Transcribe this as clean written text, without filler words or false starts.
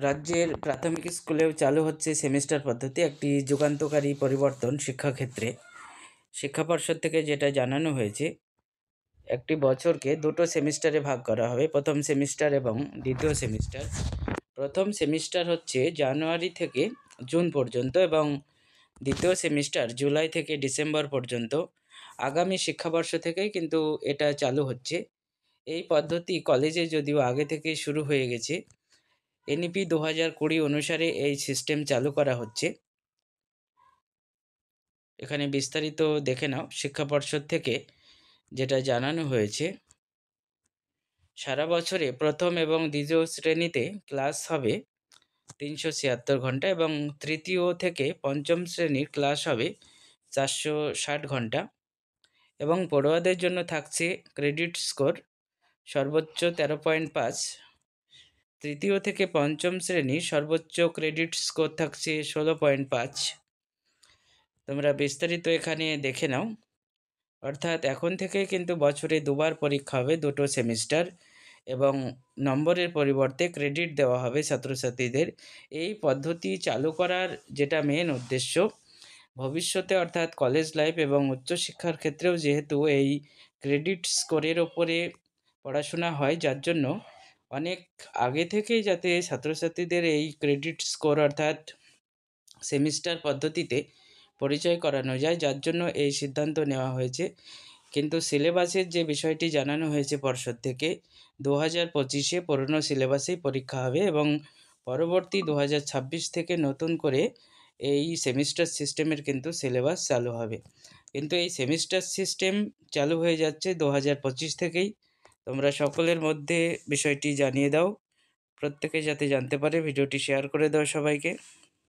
রাজ্যের প্রাথমিক স্কুলেও চালু হচ্ছে সেমিস্টার পদ্ধতি, একটি যুগান্তকারী পরিবর্তন শিক্ষাক্ষেত্রে। শিক্ষা পর্ষদ থেকে যেটা জানানো হয়েছে, একটি বছরকে দুটো সেমিস্টারে ভাগ করা হবে, প্রথম সেমিস্টার এবং দ্বিতীয় সেমিস্টার। প্রথম সেমিস্টার হচ্ছে জানুয়ারি থেকে জুন পর্যন্ত এবং দ্বিতীয় সেমিস্টার জুলাই থেকে ডিসেম্বর পর্যন্ত। আগামী শিক্ষাবর্ষ থেকেই কিন্তু এটা চালু হচ্ছে। এই পদ্ধতি কলেজে যদিও আগে থেকেই শুরু হয়ে গেছে, এনইপি 2020 অনুসারে এই সিস্টেম চালু করা হচ্ছে। এখানে বিস্তারিত দেখে নাও। শিক্ষা পর্ষদ থেকে যেটা জানানো হয়েছে, সারা বছরে প্রথম এবং দ্বিতীয় শ্রেণীতে ক্লাস হবে 376 ঘন্টা এবং তৃতীয় থেকে পঞ্চম শ্রেণীর ক্লাস হবে 460 ঘন্টা এবং পড়ুয়াদের জন্য থাকছে ক্রেডিট স্কোর সর্বোচ্চ 13.5। তৃতীয় থেকে পঞ্চম শ্রেণীর সর্বোচ্চ ক্রেডিট স্কোর থাকছে 16.5। তোমরা বিস্তারিত এখানে দেখে নাও। অর্থাৎ এখন থেকে কিন্তু বছরে দুবার পরীক্ষা হবে, দুটো সেমিস্টার, এবং নম্বরের পরিবর্তে ক্রেডিট দেওয়া হবে ছাত্রছাত্রীদের। এই পদ্ধতি চালু করার যেটা মেন উদ্দেশ্য, ভবিষ্যতে অর্থাৎ কলেজ লাইফ এবং উচ্চশিক্ষার ক্ষেত্রেও যেহেতু এই ক্রেডিট স্কোরের ওপরে পড়াশোনা হয়, যার জন্য অনেক আগে থেকেই যাতে ছাত্রছাত্রীদের এই ক্রেডিট স্কোর অর্থাৎ সেমিস্টার পদ্ধতিতে পরিচয় করানো যায়, যার জন্য এই সিদ্ধান্ত নেওয়া হয়েছে। কিন্তু সিলেবাসের যে বিষয়টি জানানো হয়েছে পর্ষদ থেকে, 2025-এ পুরনো সিলেবাসেই পরীক্ষা হবে এবং পরবর্তী 2026 থেকে নতুন করে এই সেমিস্টার সিস্টেমের কিন্তু সিলেবাস চালু হবে। কিন্তু এই সেমিস্টার সিস্টেম চালু হয়ে যাচ্ছে 2025 থেকেই। তোমরা সকলের মধ্যে বিষয়টি জানিয়ে দাও, প্রত্যেকে যাতে জানতে পারে। ভিডিওটি শেয়ার করে দাও সবাইকে।